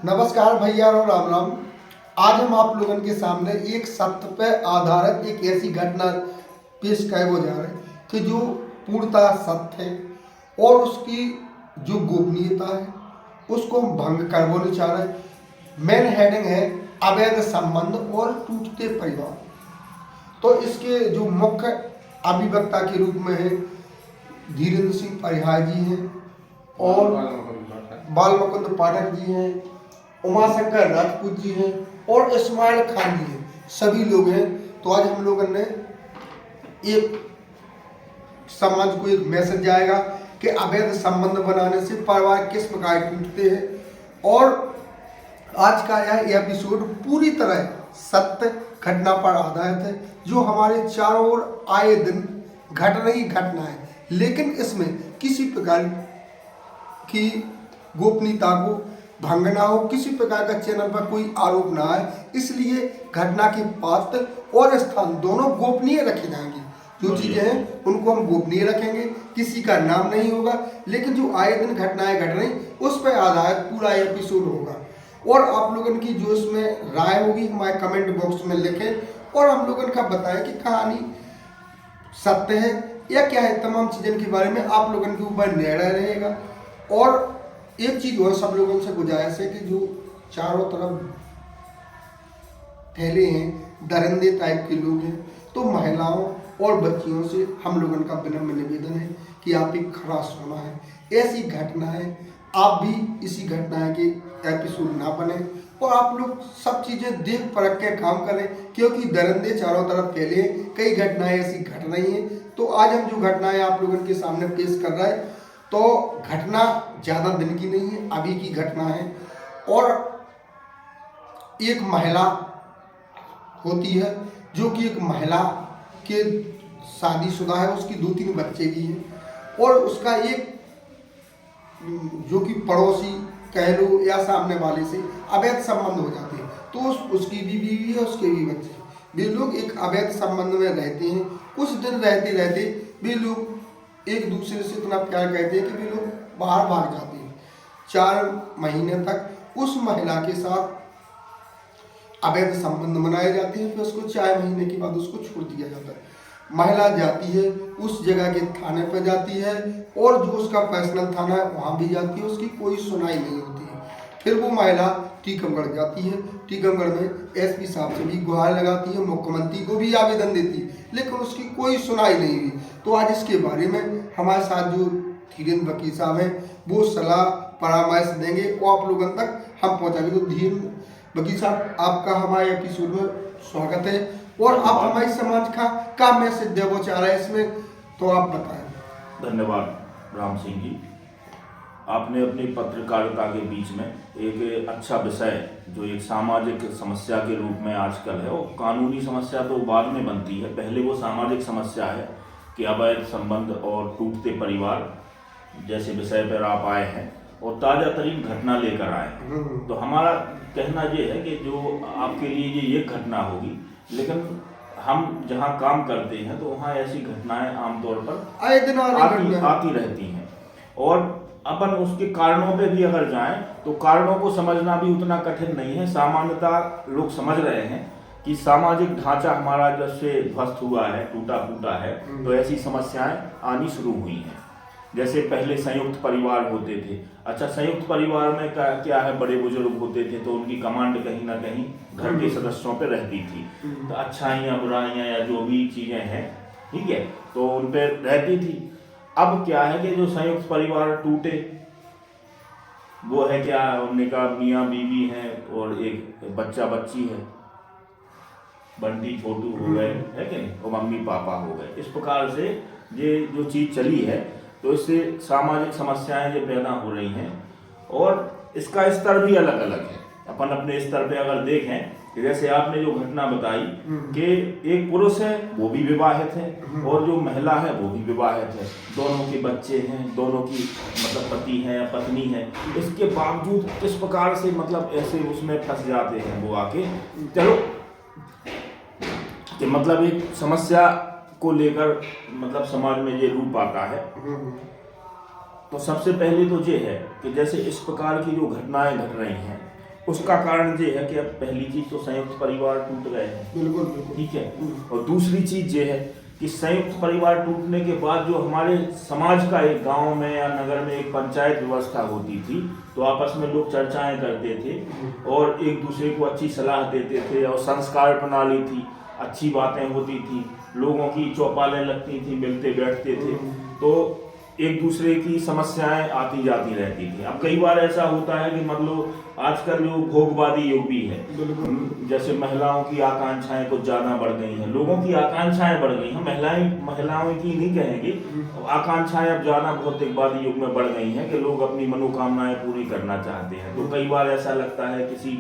नमस्कार भैया और राम राम। आज हम आप लोगों के सामने एक सत्य पर आधारित एक ऐसी घटना पेश करने जा रहे हैं कि जो पूर्णतः सत्य है और उसकी जो गोपनीयता है उसको हम भंग करवाना चाह रहे हैं। मेन हेडिंग है अवैध संबंध और टूटते परिवार। तो इसके जो मुख्य अभिवक्ता के रूप में है धीरेन्द्र सिंह परिहार जी हैं और बाल मुकुंद पाठक जी हैं, उमाशंकर राजपूत जी हैं और इस्माइल खान जी हैं, सभी लोग हैं। तो आज हम लोगों ने एक समाज को एक मैसेज जाएगा कि अवैध संबंध बनाने से परिवार किस प्रकार टूटते हैं और आज का यह एपिसोड पूरी तरह सत्य घटना पर आधारित है जो हमारे चारों ओर आए दिन घट रही घटना है, लेकिन इसमें किसी प्रकार की गोपनीयता को भंग ना हो, किसी प्रकार का चैनल पर कोई आरोप ना आए, इसलिए घटना के पात्र और स्थान दोनों गोपनीय रखे जाएंगे। जो चीजें हैं उनको हम गोपनीय रखेंगे, किसी का नाम नहीं होगा, लेकिन जो आए दिन घटनाएं घट रही उस पर आधारित पूरा एपिसोड होगा। और आप लोगों की जो इसमें राय होगी हमारे कमेंट बॉक्स में लिखें और हम लोगों का बताएं कि कहानी सत्य है या क्या है। तमाम चीज़ों के बारे में आप लोगों के ऊपर निर्णय रहेगा। और एक चीज़ और सब लोगों से गुजारिश है कि जो चारों तरफ फैले हैं दरिंदे टाइप के लोग हैं, तो महिलाओं और बच्चियों से हम लोगों का विनम्र निवेदन है कि आप एक खरा सुना है, ऐसी घटना है, आप भी इसी घटना के एपिसोड ना बने और आप लोग सब चीज़ें देख परख के काम करें, क्योंकि दरिंदे चारों तरफ फैले हैं, कई घटनाएं ऐसी घट रही हैं। तो आज हम जो घटनाएं आप लोगों के सामने पेश कर रहे हैं, तो घटना ज़्यादा दिन की नहीं है, अभी की घटना है। और एक महिला होती है जो कि एक महिला के शादीशुदा है, उसकी 2-3 बच्चे भी हैं और उसका एक जो कि पड़ोसी कह लो या सामने वाले से अवैध संबंध हो जाते हैं। तो उसकी भी बीवी है, उसके भी बच्चे हैं, वे लोग एक अवैध संबंध में रहते हैं। कुछ दिन रहते रहते वे लोग एक दूसरे से इतना प्यार करते हैं कि वे लोग बाहर भाग जाते हैं। 4 महीने तक उस महिला के साथ अवैध संबंध बनाए जाते हैं, फिर उसको 4 महीने के बाद उसको छोड़ दिया जाता है। महिला जाती है उस जगह के थाने पर जाती है और जो उसका पर्सनल थाना है वहाँ भी जाती है, उसकी कोई सुनाई नहीं होती है। फिर वो महिला टीकमगढ़ जाती है, टीकमगढ़ में एसपी साहब से भी गुहार लगाती है, मुख्यमंत्री को भी आवेदन देती है, लेकिन उसकी कोई सुनाई नहीं हुई। तो आज इसके बारे में हमारे साथ जो धीरेन्द्र वकील साहब हैं वो सलाह परामर्श देंगे और आप लोगों तक हम पहुँचाएंगे। तो धीरेन्द्र वकील साहब, आपका हमारे एपिसोड में स्वागत है और आप हमारे समाज का मैसेज देना चाह रहे हैं इसमें, तो आप बताएं। धन्यवाद राम सिंह जी, आपने अपनी पत्रकारिता के बीच में एक अच्छा विषय जो एक सामाजिक समस्या के रूप में आजकल है, और कानूनी समस्या तो बाद में बनती है, पहले वो सामाजिक समस्या है कि अवैध संबंध और टूटते परिवार जैसे विषय पर आप आए हैं और ताज़ा तरीन घटना लेकर आए हैं। तो हमारा कहना ये है कि जो आपके लिए ये घटना होगी, लेकिन हम जहाँ काम करते हैं तो वहाँ ऐसी घटनाएं आमतौर पर आती रहती हैं और अपन उसके कारणों पे भी अगर जाएं तो कारणों को समझना भी उतना कठिन नहीं है। सामान्यतः लोग समझ रहे हैं कि सामाजिक ढांचा हमारा जब से ध्वस्त हुआ है, टूटा फूटा है, तो ऐसी समस्याएं आनी शुरू हुई हैं। जैसे पहले संयुक्त परिवार होते थे। अच्छा, संयुक्त परिवार में क्या है, बड़े बुजुर्ग होते थे तो उनकी कमांड कहीं ना कहीं घर के सदस्यों पे रहती थी, तो अच्छाइयाँ बुराइयाँ या जो भी चीज़ें हैं, ठीक है, तो उन पे रहती थी। अब क्या है कि जो संयुक्त परिवार टूटे वो है क्या, उनका मियाँ बीवी है और एक बच्चा बच्ची है, बंटी छोटू हो गए, है कि नहीं, और मम्मी पापा हो गए। इस प्रकार से ये जो चीज़ चली है तो इससे सामाजिक समस्याएं जो पैदा हो रही हैं और इसका स्तर भी अलग अलग है। अपन अपने स्तर पे अगर देखें कि जैसे आपने जो घटना बताई कि एक पुरुष है वो भी विवाहित है और जो महिला है वो भी विवाहित है, दोनों के बच्चे हैं, दोनों की मतलब पति है या पत्नी है, इसके बावजूद किस प्रकार से मतलब ऐसे उसमें फंस जाते हैं वो आके। चलो कि मतलब एक समस्या को लेकर मतलब समाज में ये रूप आता है। तो सबसे पहले तो ये है कि जैसे इस प्रकार की जो घटनाएं घट रही हैं उसका कारण ये है कि अब पहली चीज तो संयुक्त परिवार टूट गए हैं, बिल्कुल बिल्कुल। ठीक है। और दूसरी चीज ये है कि संयुक्त परिवार टूटने के बाद जो हमारे समाज का एक गांव में या नगर में एक पंचायत व्यवस्था होती थी, तो आपस में लोग चर्चाएं करते थे और एक दूसरे को अच्छी सलाह देते थे, और संस्कार प्रणाली थी, अच्छी बातें होती थी, लोगों की चौपालें लगती थी, मिलते बैठते थे, तो एक दूसरे की समस्याएं आती जाती रहती थी। अब कई बार ऐसा होता है कि मतलब आजकल जो भोगवादी युग भी है, जैसे महिलाओं की आकांक्षाएं कुछ ज्यादा बढ़ गई हैं, लोगों की आकांक्षाएं बढ़ गई हैं, महिलाओं की नहीं कहेंगे, आकांक्षाएं अब ज्यादा भौतिकवादी युग में बढ़ गई हैं कि लोग अपनी मनोकामनाएं पूरी करना चाहते हैं। तो कई बार ऐसा लगता है किसी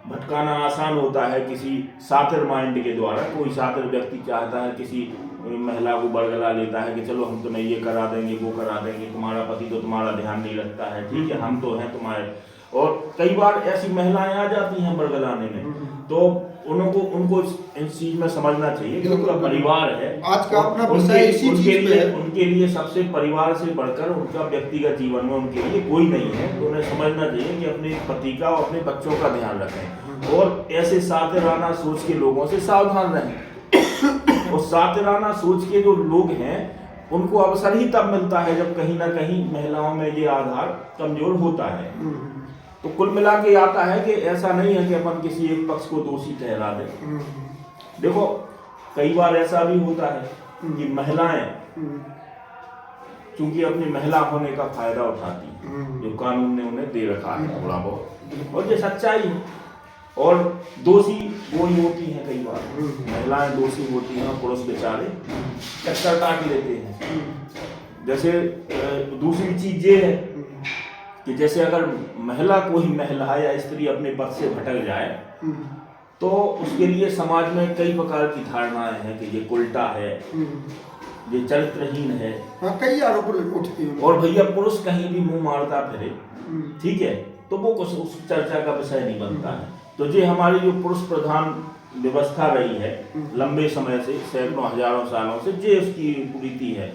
भटकाना आसान होता है किसी सातिर माइंड के द्वारा। कोई सातिर व्यक्ति चाहता है किसी महिला को बरगला लेता है कि चलो हम तुम्हें ये करा देंगे, वो करा देंगे, तुम्हारा पति तो तुम्हारा ध्यान नहीं रखता है, ठीक है, हम तो हैं तुम्हारे। और कई बार ऐसी महिलाएं आ जाती हैं बरगलाने में, तो उनको इस चीज में समझना चाहिए कि उनका परिवार है, आज का अपना विषय इसी चीज पे है। उनके लिए सबसे परिवार से बढ़कर उनका व्यक्तिगत जीवन में उनके लिए कोई नहीं है। तो उन्हें समझना चाहिए कि अपने पति का और अपने बच्चों का ध्यान रखें, और ऐसे सातिराना सोच के लोगों से सावधान रहें। और सातिराना सोच के जो लोग हैं उनको अवसर ही तब मिलता है जब कहीं ना कहीं महिलाओं में ये आधार कमजोर होता है। तो कुल मिला के आता है कि ऐसा नहीं है कि अपन किसी एक पक्ष को दोषी ठहरा दें। देखो कई बार ऐसा भी होता है कि महिलाएं चूंकि अपनी महिला होने का फायदा उठाती हैं, जो कानून ने उन्हें दे रखा है थोड़ा बहुत, और ये सच्चाई है। और दोषी वो ही होती हैं, कई बार महिलाएं दोषी होती हैं और पुरुष बेचारे टक्कर काट लेते हैं। जैसे दूसरी चीज ये है कि जैसे अगर कोई महिला या स्त्री अपने पद से भटक जाए तो उसके लिए समाज में कई प्रकार की धारणाएं हैं कि ये उल्टा है, ये चरित्रहीन है, कई आरोप उठते हैं। और भैया पुरुष कहीं भी मुंह मारता फिरे, ठीक है, तो वो कुछ उस चर्चा का विषय नहीं बनता है। तो ये हमारी जो पुरुष प्रधान व्यवस्था रही है लंबे समय से, सैकड़ों हजारों सालों से, ये उसकी कुरीति है।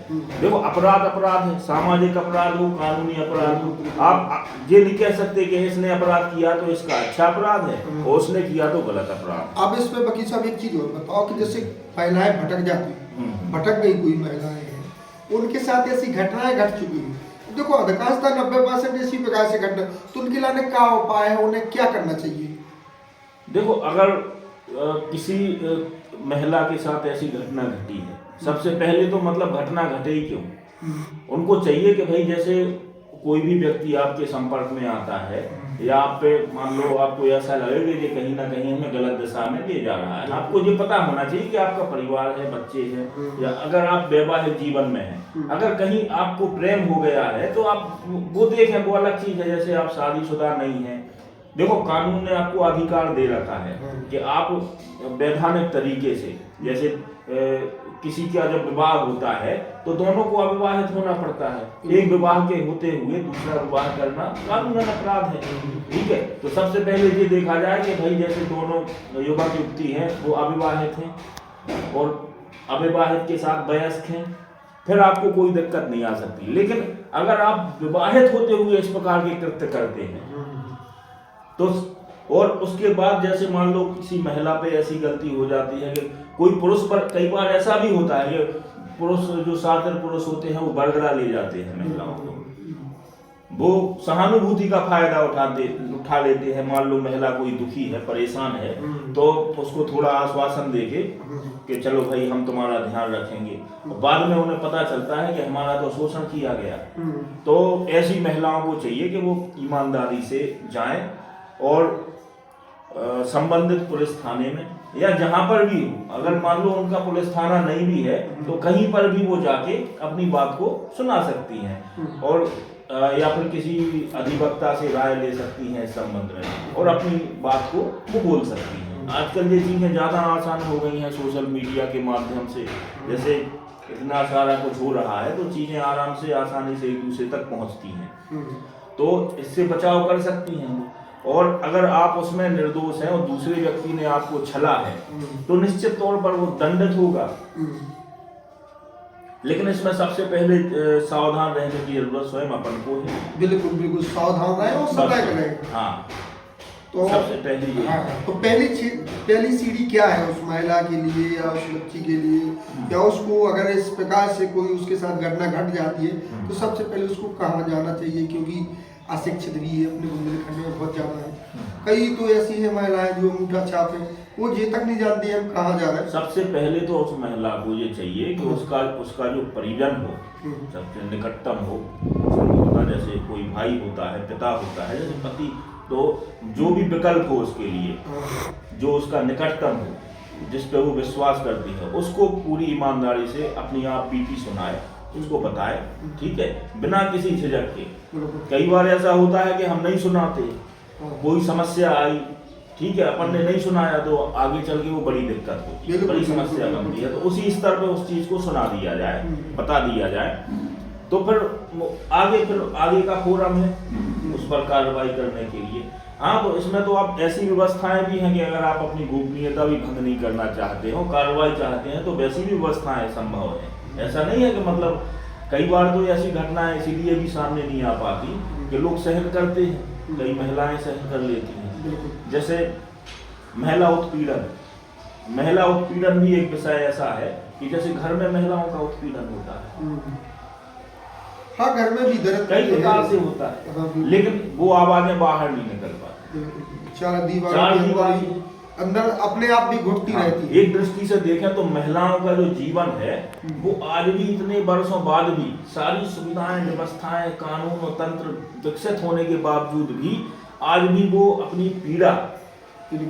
देखो अपराध है, सामाजिक अपराध हो, कानूनी अपराध हो, आप ये नहीं कह सकते कि इसने अपराध किया तो इसका अच्छा अपराध है और उसने किया तो गलत अपराध। अब इसमें वकील साहब एक चीज और बताओ कि जैसे महिलाएं भटक जाती, भटक गई कोई महिलाएं हैं, उनके साथ ऐसी घटनाएं घट चुकी हैं, देखो अधिकांशतः 90% इसी प्रकार से घटना, तो उनके लाने क्या उपाय है, उन्हें क्या करना चाहिए? देखो अगर किसी महिला के साथ ऐसी घटना घटी है, सबसे पहले तो मतलब घटना घटे ही क्यों, उनको चाहिए कि भाई जैसे कोई भी व्यक्ति आपके संपर्क में आता है या आप पे मान लो आपको ऐसा लगे कि कहीं ना कहीं हमें गलत दिशा में ले जा रहा है, आपको ये पता होना चाहिए कि आपका परिवार है, बच्चे हैं, या अगर आप वैवाहिक जीवन में हैं, अगर कहीं आपको प्रेम हो गया है तो आप वो देखें, वो अलग चीज है। जैसे आप शादीशुदा नहीं है, देखो कानून ने आपको अधिकार दे रखा है कि आप वैधानिक तरीके से, जैसे किसी का जब विवाह होता है तो दोनों को अविवाहित होना पड़ता है, एक विवाह के होते हुए दूसरा विवाह करना कानूनन अपराध है, ठीक है। तो सबसे पहले ये देखा जाए कि भाई जैसे दोनों युवक युवती हैं वो अविवाहित हैं और अविवाहित के साथ वयस्क हैं, फिर आपको कोई दिक्कत नहीं आ सकती। लेकिन अगर आप विवाहित होते हुए इस प्रकार के कृत्य करते हैं तो, और उसके बाद जैसे मान लो किसी महिला पे ऐसी गलती हो जाती है कि कोई पुरुष पर, कई बार ऐसा भी होता है कि पुरुष जो सातिर पुरुष होते हैं वो बरगला ले जाते हैं महिलाओं को, वो सहानुभूति का फायदा उठा लेते हैं। मान लो महिला कोई दुखी है, परेशान है, तो उसको थोड़ा आश्वासन देके कि चलो भाई हम तुम्हारा ध्यान रखेंगे, बाद में उन्हें पता चलता है कि हमारा तो शोषण किया गया। तो ऐसी महिलाओं को चाहिए कि वो ईमानदारी से जाएं और संबंधित पुलिस थाने में या जहां पर भी हो, अगर मान लो उनका पुलिस थाना नहीं भी है तो कहीं पर भी वो जाके अपनी बात को सुना सकती हैं, और या फिर किसी अधिवक्ता से राय ले सकती हैं इस संबंध में और अपनी बात को वो बोल सकती हैं। आजकल ये चीजें ज्यादा आसान हो गई हैं सोशल मीडिया के माध्यम से, जैसे इतना सारा कुछ हो रहा है तो चीजें आराम से आसानी से एक दूसरे तक पहुंचती हैं, तो इससे बचाव कर सकती हैं। और अगर आप उसमें निर्दोष हैं और दूसरे व्यक्ति ने आपको छला है तो निश्चित तौर पर वो दंडित होगा, लेकिन इसमें सबसे पहले सावधान रहने की जरूरत स्वयं अपन को है। बिल्कुल बिल्कुल सावधान रहे और सतर्क रहे। हाँ, तो सबसे पहली यही। हाँ, तो पहली सीढ़ी क्या है उस महिला के लिए या उस बच्ची के लिए, या उसको अगर इस प्रकार से कोई उसके साथ घटना घट जाती है तो सबसे पहले उसको कहाँ जाना चाहिए, क्योंकि अशिक्षित भी है अपने बुंदेलखंड में बहुत ज़्यादा है। कई तो ऐसी है महिलाएं जो अंगूठा छाप है, वो ये तक नहीं जानती हम कहाँ जा रहे हैं। सबसे पहले तो उस महिला को ये चाहिए कि उसका जो परिजन हो, सबसे निकटतम हो, होता जैसे कोई भाई होता है, पिता होता है, जैसे पति, तो जो भी विकल्प हो उसके लिए, जो उसका निकटतम हो, जिस पे वो विश्वास करती है, उसको पूरी ईमानदारी से अपनी आप बीती सुनाए, उसको बताए, ठीक है, बिना किसी झिझक के। कई बार ऐसा होता है कि हम नहीं सुनाते, कोई समस्या आई, ठीक है, अपन ने नहीं सुनाया तो आगे चल के वो बड़ी दिक्कत होती है, बड़ी समस्या बनती है। तो उसी स्तर पे उस चीज को सुना दिया जाए, बता दिया जाए, तो फिर आगे का फोरम है उस पर कार्रवाई करने के लिए। हाँ, तो इसमें तो आप ऐसी व्यवस्थाएं भी हैं कि अगर आप अपनी गोपनीयता भी भंग नहीं करना चाहते हो, कार्रवाई चाहते हैं, तो वैसी भी व्यवस्थाएं संभव है। ऐसा नहीं है कि मतलब कई बार तो ऐसी घटनाएं इसीलिए भी सामने नहीं आ पाती कि लोग सहन करते हैं, कई महिलाएं सहन कर लेती हैं। जैसे महिला उत्पीड़न भी एक विषय ऐसा है कि जैसे घर में महिलाओं का उत्पीड़न होता है, हाँ, घर में भी दर्द कई प्रकार से होता है, लेकिन वो आवाजें बाहर नहीं निकल पाती, चार दीवार अंदर अपने आप भी घुटती रहती है। एक दृष्टि से देखें तो महिलाओं का जो जीवन है वो आज भी इतने वर्षों बाद भी सारी सुविधाएं, व्यवस्थाएं, कानून और तंत्र विकसित होने के बावजूद भी आज भी वो अपनी पीड़ा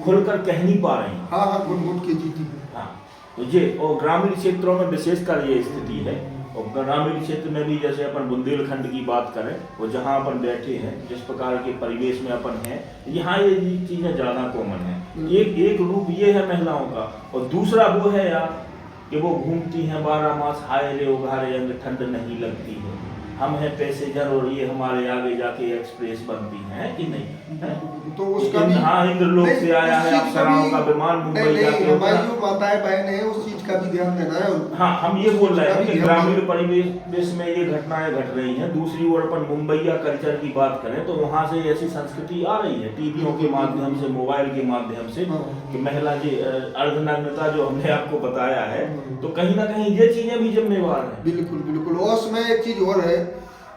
खुलकर कह नहीं पा रही। हाँ, घुट के जीती है। हाँ, तो ये और ग्रामीण क्षेत्रों में विशेषकर ये स्थिति है। और ग्रामीण क्षेत्र में भी जैसे अपन बुंदेलखंड की बात करें, वो जहाँ अपन बैठे हैं, जिस प्रकार के परिवेश में अपन हैं, यहाँ ये चीज़ें ज़्यादा कॉमन है। एक रूप ये है महिलाओं का, और दूसरा वो है यार कि वो घूमती हैं 12 मास, हाय रे उघारे अंग, ठंड नहीं लगती है, हम हैं पैसेंजर और ये हमारे आगे जाके एक्सप्रेस बनती हैं कि नहीं है? तो उसका भी हाँ, इंद्रलोक से आया है अप्सराओं का विमान मुंबई जाके। हमारी जो माताएं बहनें हैं उस चीज का भी ध्यान देना है। हाँ, हम ये बोल रहे हैं कि ग्रामीण परिवेश में ये घटनाएं घट रही हैं। दूसरी ओर अपन मुंबईया कल्चर की बात करें तो वहाँ से ऐसी संस्कृति आ रही है टीवियों के माध्यम से, मोबाइल के माध्यम से, कि महिला जी अर्धनग्नता जो हमने आपको बताया है, तो कहीं ना कहीं ये चीजें भी जिम्मेवार है। बिल्कुल। और उसमें एक चीज और है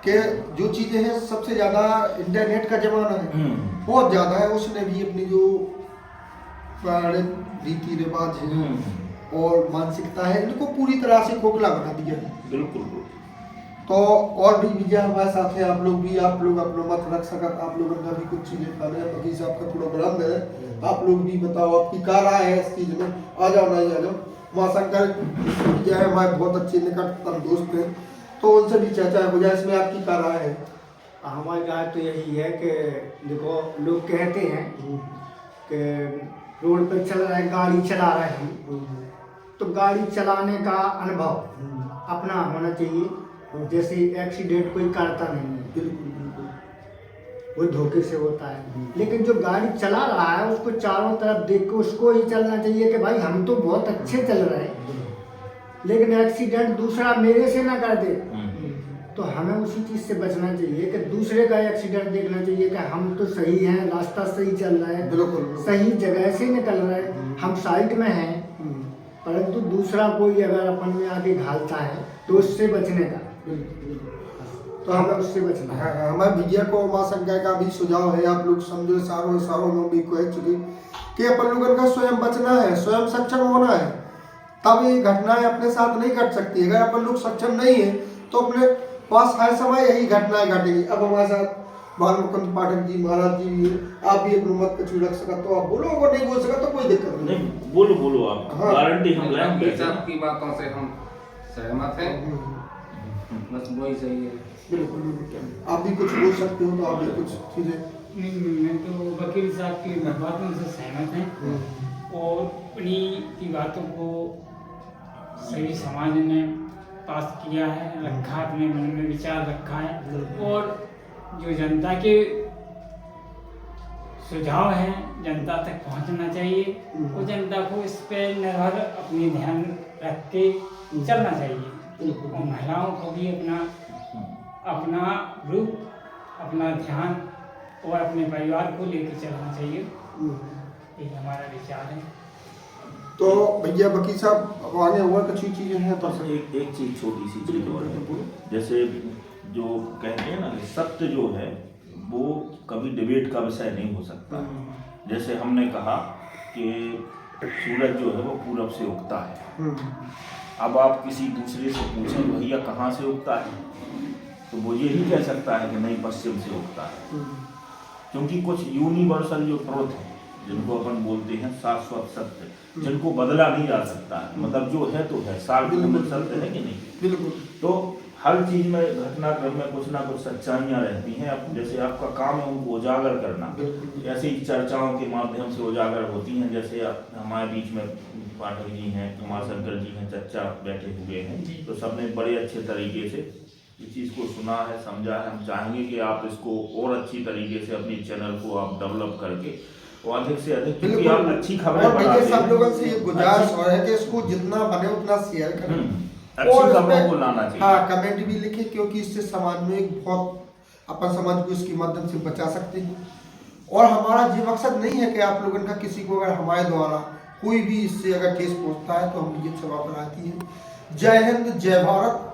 कि जो चीजें हैं सबसे ज्यादा इंटरनेट का जमाना है, बहुत ज्यादा है, उसने भी अपनी जो रीति रिवाज है और मानसिकता है, इनको पूरी तरह से खोखला बना दिया है। बिल्कुल। तो और भी विजय हमारे साथ है, आप लोग अपना मत रख सकत, आप लोगों का भी कुछ चीजें खाने हैं, बाकी से आपका थोड़ा विलम्ब है, आप लोग भी बताओ आपकी क्या राय है इस चीज में। आ जाओ। माँ शंकर विजय हमारे बहुत अच्छे निकटतम दोस्त हैं, तो उनसे भी चर्चा हो जाए, इसमें आपकी क्या राय है। हमारी राय तो यही है कि देखो, लोग कहते हैं कि रोड पर चल रहा है, गाड़ी चला रहे हैं, तो गाड़ी चलाने का अनुभव अपना होना चाहिए। जैसे एक्सीडेंट कोई करता नहीं है, बिल्कुल। वो धोखे से होता है, लेकिन जो गाड़ी चला रहा है उसको चारों तरफ देख के उसको ही चलना चाहिए कि भाई हम तो बहुत अच्छे चल रहे हैं, लेकिन एक्सीडेंट दूसरा मेरे से ना कर दे। तो हमें उसी चीज़ से बचना चाहिए कि दूसरे का एक्सीडेंट देखना चाहिए कि हम तो सही हैं, रास्ता सही चल रहा है, बिल्कुल। सही जगह से निकल रहा है, हम साइड में हैं, परंतु दूसरा कोई अगर अपन में आगे घालता है तो उससे बचने का, तो हमें उससे बचना है। हमारे विजय को माँ शंकर का भी सुझाव है, आप लोग समझो, सारों में भी कह चुके कि अपन लोगों का स्वयं बचना है, स्वयं सक्षम होना है, तब ये घटनाएं अपने साथ नहीं घट सकती। अगर अपन लोग सक्षम नहीं है तो अपने पास हर समय यही घटनाएं घटेगी। अब हमारे साथ बालमुकुंद पाठक जी महाराज जी भी, आप भी अपने मत कछु रख सका तो आप बोलो, अगर नहीं बोल सका तो कोई दिक्कत नहीं, बोलो आप। हाँ। गारंटी हम लेंगे, सबकी बातों से हम सहमत हैं, बस वही सही है। बिल्कुल। आप भी कुछ बोल सकते हो तो आप भी कुछ चीजें। मैं तो वकील साहब की बातों से सहमत हैं और उन्हीं की बातों को सभी समाज ने पास किया है, रखा, अपने मन में विचार रखा है, और जो जनता के सुझाव हैं जनता तक पहुंचना चाहिए, और जनता को इस पे निर्भर अपनी ध्यान रख के चलना चाहिए, और महिलाओं को भी अपना रूप, अपना ध्यान और अपने परिवार को लेकर चलना चाहिए, हम्म। ये हमारा विचार है। तो भैया वकील साहब अब आगे हुआ कुछ चीजें हैं तो बस एक चीज, छोटी सी चीज और है। जैसे जो कहते हैं ना कि सत्य जो है वो कभी डिबेट का विषय नहीं हो सकता। जैसे हमने कहा कि सूरज जो है वो पूरब से उगता है। अब आप किसी दूसरे से पूछें भैया कहाँ से उगता है, तो वो ये नहीं कह सकता है कि नहीं पश्चिम से उगता है, क्योंकि कुछ यूनिवर्सल जो ट्रुथ है जिनको अपन बोलते हैं शाश्वत सत्य, जिनको बदला नहीं जा सकता है, मतलब जो है तो है, सार्वभौमिक सत्य है कि नहीं। बिल्कुल। तो हर चीज में घटनाक्रम में कुछ ना कुछ सच्चाइयाँ रहती हैं। अब जैसे आपका काम है उनको उजागर करना, ऐसी चर्चाओं के माध्यम से उजागर होती हैं। जैसे हमारे बीच में पाठक जी हैं, कुमार शंकर जी हैं, चर्चा बैठे हुए हैं, तो सबने बड़े अच्छे तरीके से इस चीज़ को सुना है, समझा है। हम चाहेंगे कि आप इसको और अच्छी तरीके से अपनी चैनल को आप डेवलप करके और अधिक से अधिक, क्योंकि आप अच्छी खबरें और भैया बनाते सब हैं। लोगों से ये गुजारिश हो है कि इसको जितना बने उतना शेयर करें अच्छी और खबरों इसमें को लाना चाहिए। हाँ कमेंट भी लिखें, क्योंकि इससे समाज में एक बहुत अपन समाज को इसके माध्यम से बचा सकते हैं। और हमारा ये मकसद नहीं है कि आप लोगों का किसी को अगर हमारे द्वारा कोई भी इससे अगर ठेस पहुंचता है तो हम ये क्षमा प्रार्थी हैं। जय हिंद, जय भारत।